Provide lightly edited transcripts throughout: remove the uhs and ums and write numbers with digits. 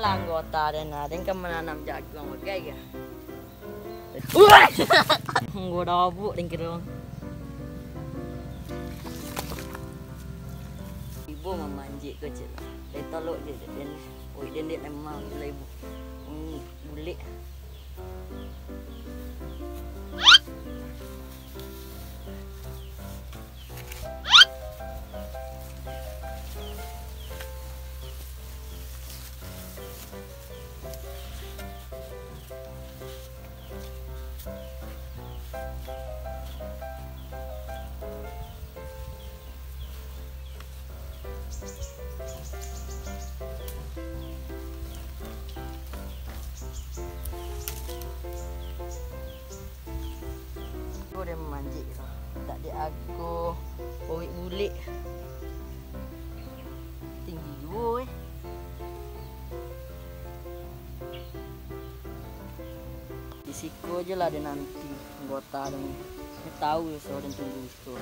lah anggota dan ada yang menanam jagung bagai ya. Gua dobuk dan kira. Ibu memanjik kecil. Dia tolok je dan oi dia memang gila ibu. Bulik. Dia memanjik tak dia aku oi bulik tinggi juga di siku aja lah dia nanti anggota dan dia tahu so dan tunggu siku.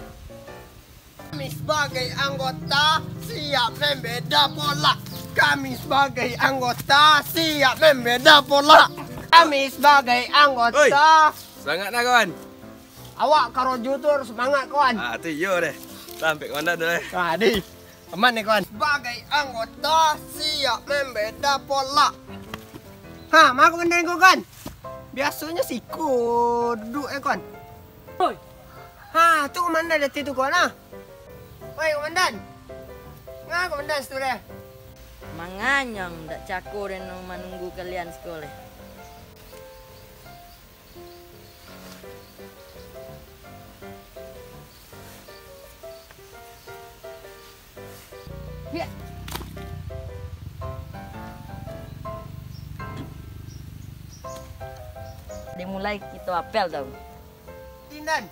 Kami sebagai anggota siap membeda pola. Kami sebagai anggota siap membeda pola. Kami sebagai anggota. Semangat lah kawan. Awak karo jutur semangat kawan. Tu yo deh. Sampai komandan dah. Di. Aman nih kawan. Sebagai anggota siap membeda pola. Ha, mak komandan kau kan. Biasanya siku duduk kawan. Hoi. Ha, tu komandan dah tu kawan ah. Oi komandan. Ngah komandan situ deh. Manganyang ndak cakur dan menunggu kalian sekolah. Ya. Dimulai kita apel tau. Tindan.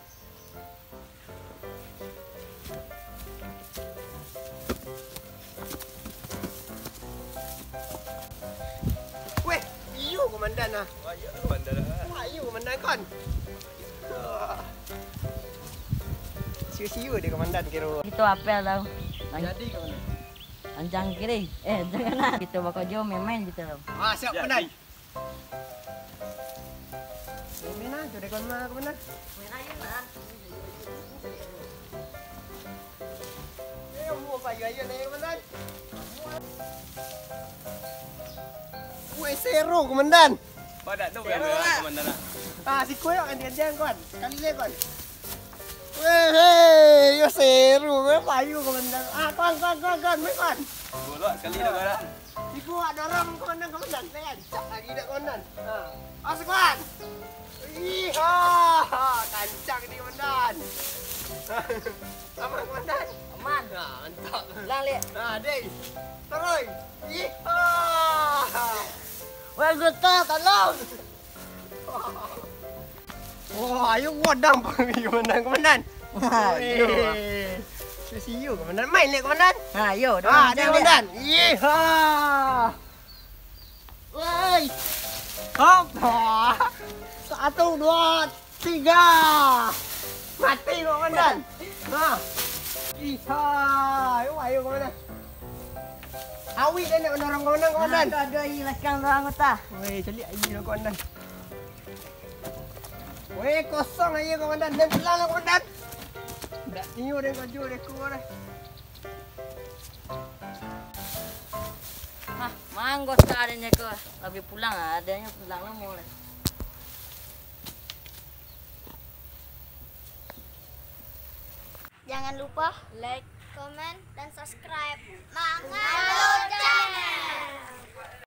Weh, iyo komandan ah. Wah, ya komandan dah. Wah, iyo komandan kan. Siu-siu dia komandan kira. Kita apel tau. Jadi komandan. Anjang kiri. Anjang kanan. Kita bakal jauh main gitu tau. Ah, siap komandan. Main aja deh komandan. Main aja man. Mau payu-ayu nih komandan. Weh, seru komandan. Pada tu berapa komandan lah. Ah, si Koyo ganti-gantian kawan. Sekali lagi kawan. Weh, yo seru. Weh, payu komandan. Ah, kawan. Weh, kawan. Bolak sekali dah kawan. Si Koyo dorong komandan. Lihat, cak lagi dah komandan. Ah, kawan. Ih, kancang ni komandan. Aman komandan. Aman. Nah, mantap. Lang lihat. Nah, deh. Terus. Ih, Wah, gota tolong. wah, ayo wadang panggil komandan. Yo. See you komandan. Main lihat komandan. Ha, yo. Ah, dia komandan. Yeha. Woi. Hop. 1, 2, 3. Mati komandan. Nah. Iha. Ayo komandan. Awi dia nak mendorong komandan. Ada ilahkan orang anggota. Woi, celik aja lah komandan. Woi, kosong aja komandan. Dan pelan lah komandan. Tak niu dia kaju dia keluar dah. Hah, anggota adanya ke. Tapi pulang adanya pulang lah mulai. Jangan lupa like, komen, dan subscribe. Mangan!